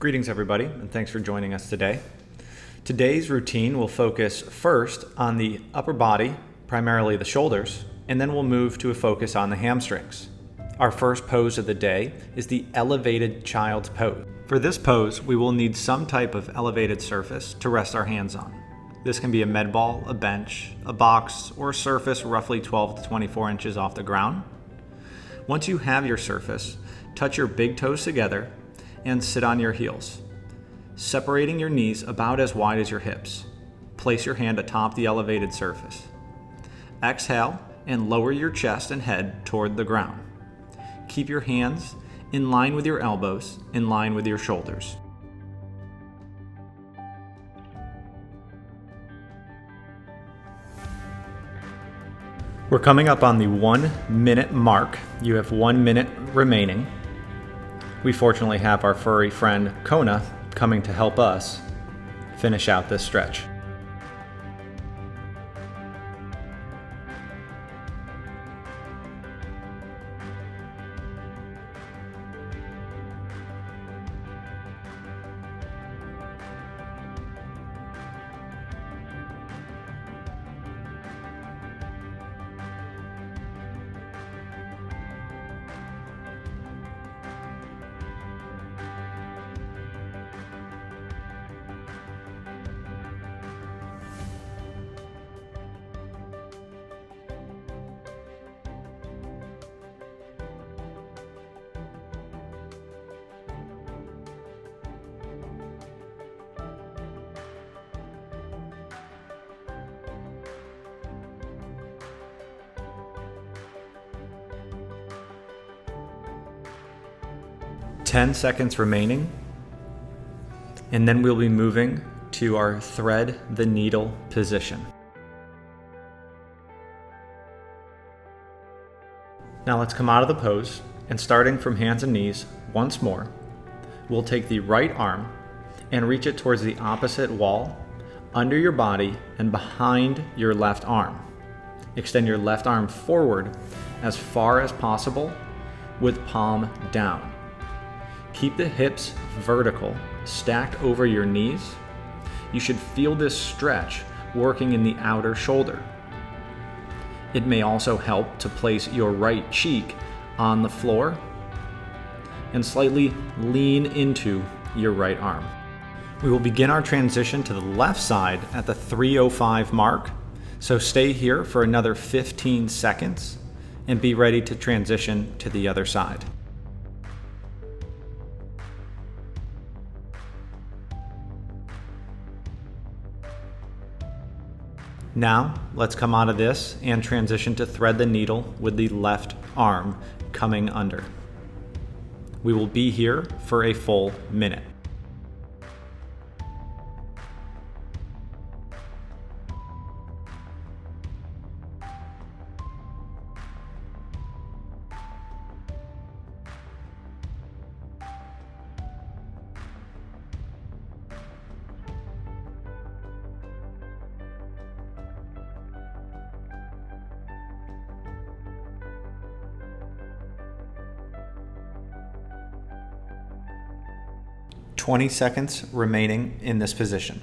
Greetings everybody, and thanks for joining us today. Today's routine will focus first on the upper body, primarily the shoulders, and then we'll move to a focus on the hamstrings. Our first pose of the day is the elevated child's pose. For this pose, we will need some type of elevated surface to rest our hands on. This can be a med ball, a bench, a box, or a surface roughly 12 to 24 inches off the ground. Once you have your surface, touch your big toes together and sit on your heels, separating your knees about as wide as your hips. Place your hand atop the elevated surface. Exhale and lower your chest and head toward the ground. Keep your hands in line with your elbows, in line with your shoulders. We're coming up on the 1 minute mark. You have 1 minute remaining. We fortunately have our furry friend Kona coming to help us finish out this stretch. "10 seconds remaining, and then we'll be moving to our thread the needle position. Now let's come out of the pose, and starting from hands and knees once more, we'll take the right arm and reach it towards the opposite wall, under your body and behind your left arm. Extend your left arm forward as far as possible with palm down. Keep the hips vertical, stacked over your knees. You should feel this stretch working in the outer shoulder. It may also help to place your right cheek on the floor and slightly lean into your right arm. We will begin our transition to the left side at the 3:05 mark, so stay here for another 15 seconds and be ready to transition to the other side. Now, let's come out of this and transition to thread the needle with the left arm coming under. We will be here for a full minute. "20 seconds remaining in this position.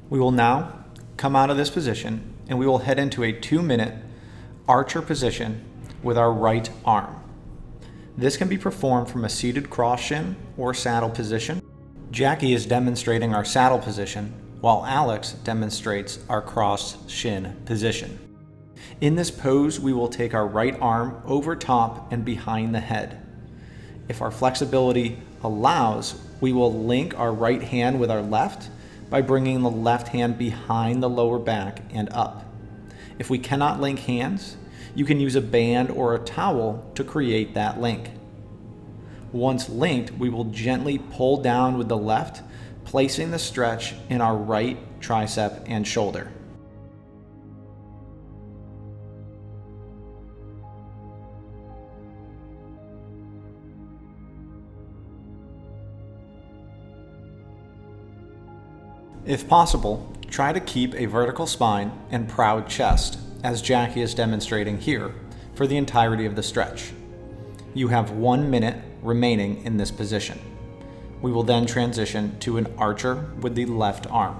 We will now come out of this position and we will head into a 2-minute archer position with our right arm. This can be performed from a seated cross shin or saddle position. Jackie is demonstrating our saddle position, while Alex demonstrates our cross shin position. In this pose, we will take our right arm over top and behind the head. If our flexibility allows, we will link our right hand with our left by bringing the left hand behind the lower back and up. If we cannot link hands, you can use a band or a towel to create that link. Once linked, we will gently pull down with the left, placing the stretch in our right tricep and shoulder. If possible, try to keep a vertical spine and proud chest, as Jackie is demonstrating here, for the entirety of the stretch. You have 1 minute remaining in this position. We will then transition to an archer with the left arm.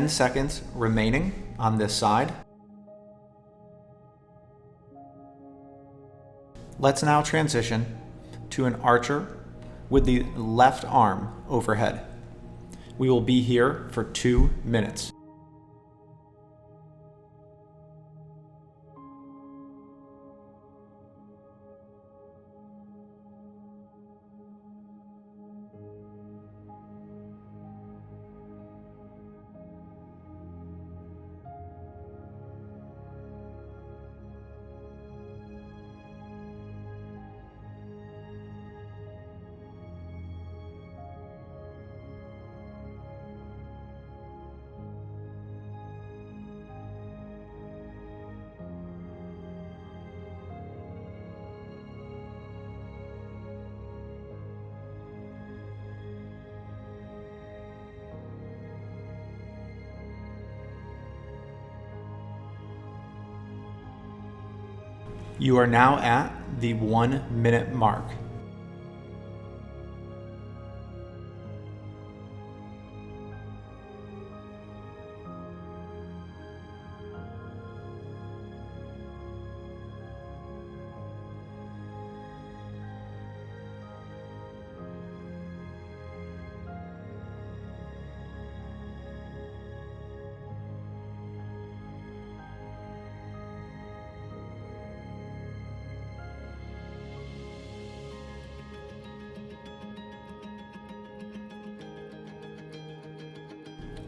Seconds remaining on this side. Let's now transition to an archer with the left arm overhead. We will be here for 2 minutes. You are now at the 1 minute mark.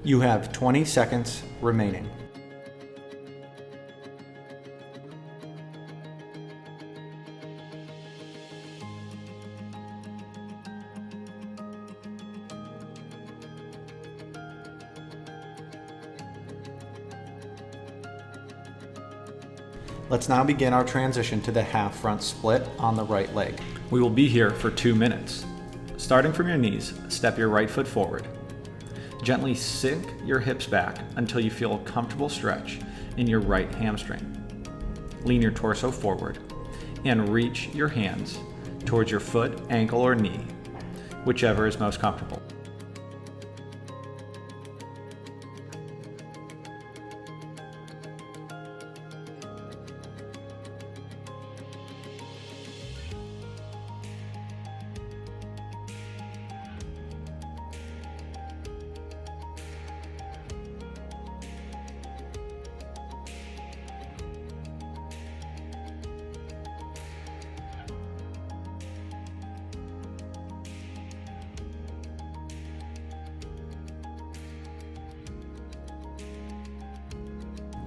You have 20 seconds remaining. Let's now begin our transition to the half front split on the right leg. We will be here for 2 minutes. Starting from your knees, step your right foot forward. Gently sink your hips back until you feel a comfortable stretch in your right hamstring. Lean your torso forward and reach your hands towards your foot, ankle, or knee, whichever is most comfortable.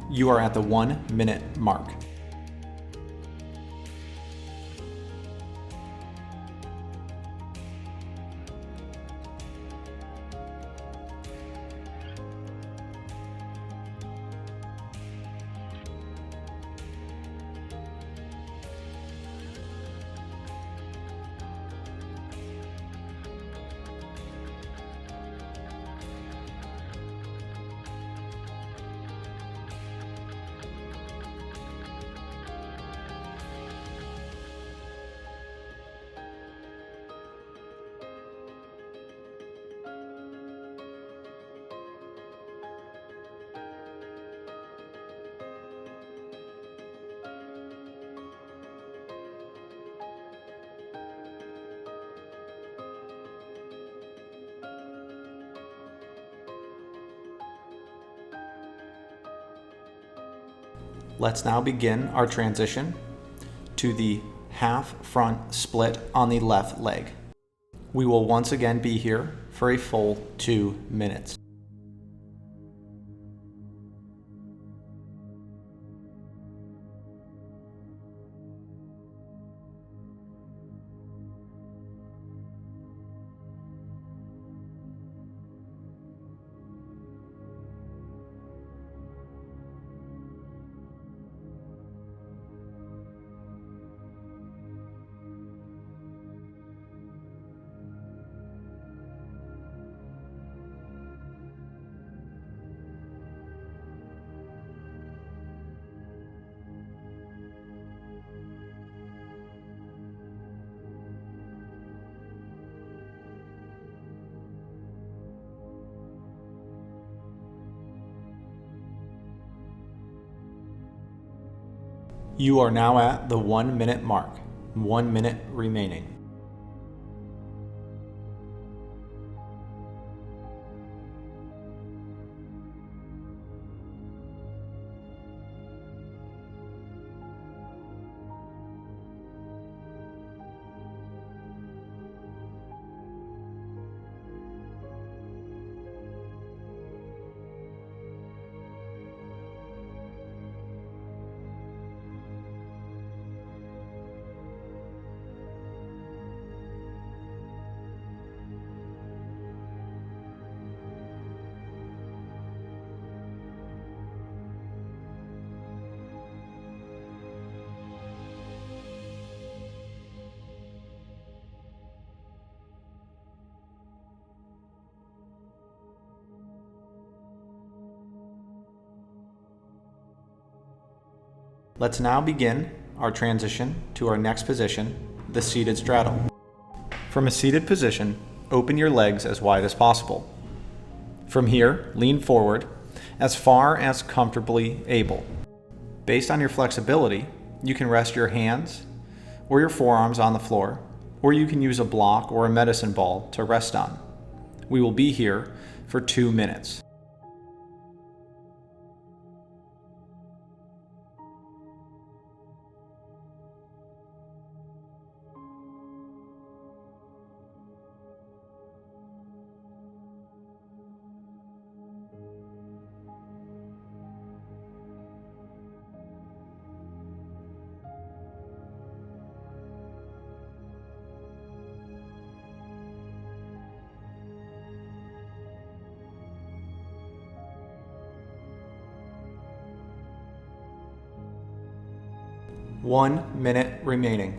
You are at the 1 minute mark. Let's now begin our transition to the half front split on the left leg. We will once again be here for a full 2 minutes. You are now at the 1 minute mark. 1 minute remaining. Let's now begin our transition to our next position, the seated straddle. From a seated position, open your legs as wide as possible. From here, lean forward as far as comfortably able. Based on your flexibility, you can rest your hands or your forearms on the floor, or you can use a block or a medicine ball to rest on. We will be here for 2 minutes. One minute remaining.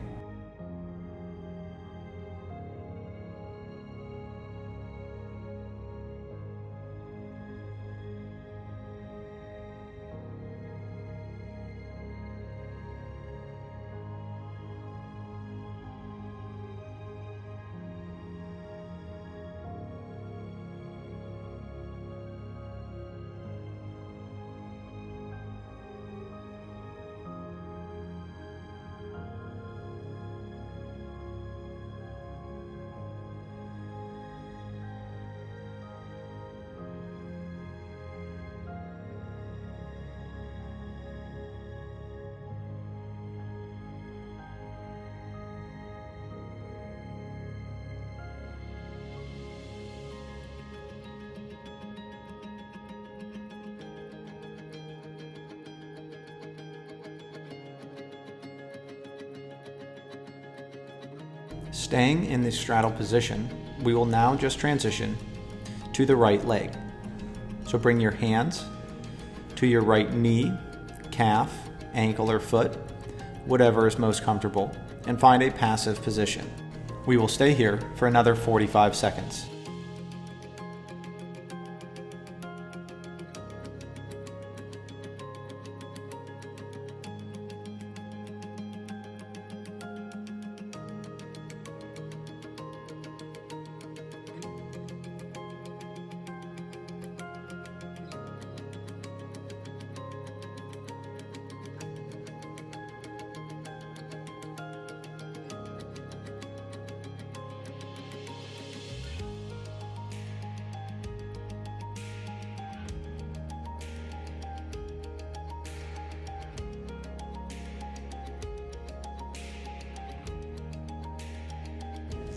Staying in the straddle position, we will now just transition to the right leg. So bring your hands to your right knee, calf, ankle, or foot, whatever is most comfortable, and find a passive position. We will stay here for another 45 seconds.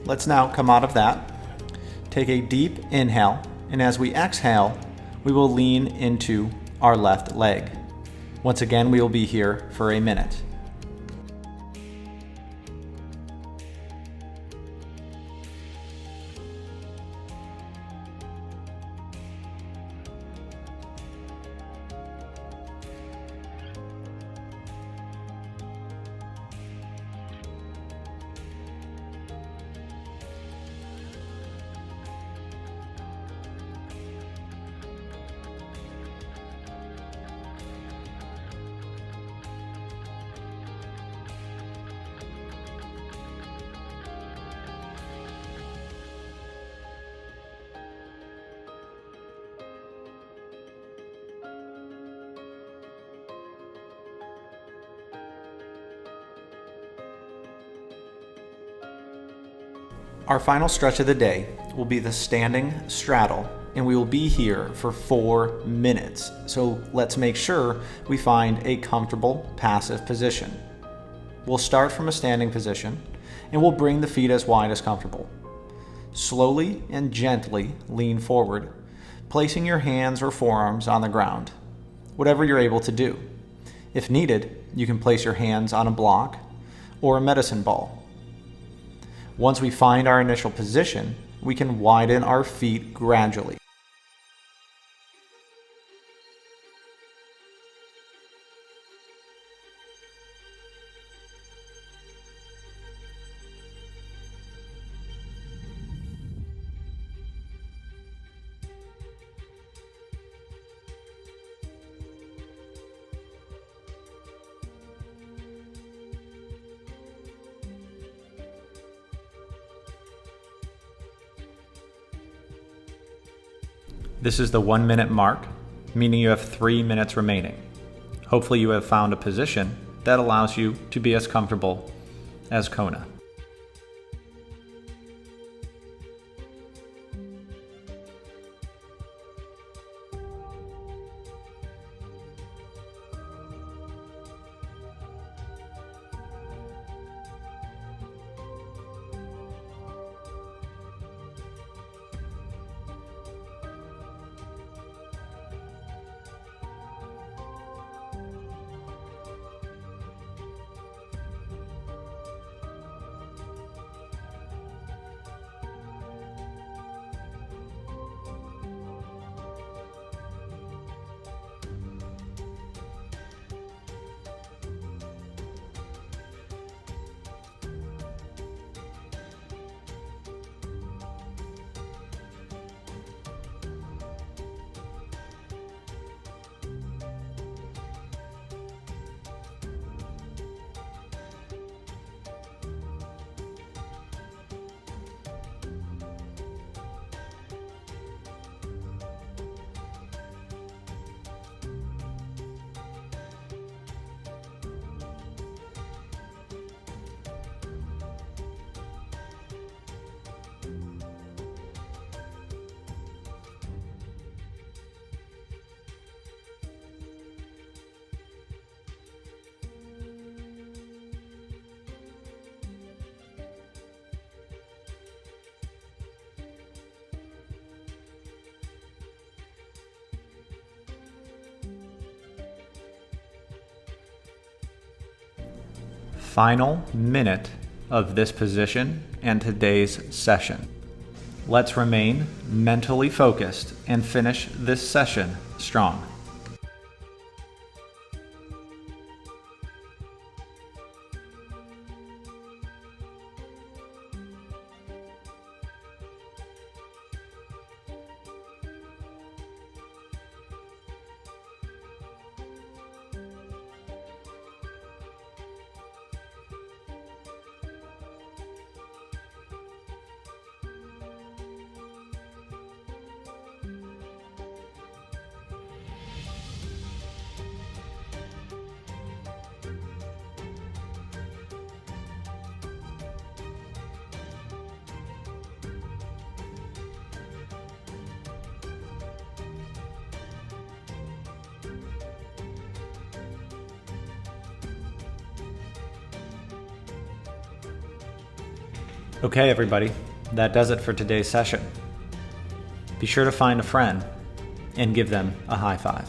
Let's now come out of that. Take a deep inhale, and as we exhale, we will lean into our left leg. Once again, we will be here for a minute. Our final stretch of the day will be the standing straddle, and we will be here for 4 minutes. So let's make sure we find a comfortable passive position. We'll start from a standing position, and we'll bring the feet as wide as comfortable. Slowly and gently lean forward, placing your hands or forearms on the ground, whatever you're able to do. If needed, you can place your hands on a block or a medicine ball. Once we find our initial position, we can widen our feet gradually. This is the 1 minute mark, meaning you have 3 minutes remaining. Hopefully you have found a position that allows you to be as comfortable as Kona. Final minute of this position and today's session. Let's remain mentally focused and finish this session strong. Okay, everybody, that does it for today's session. Be sure to find a friend and give them a high five.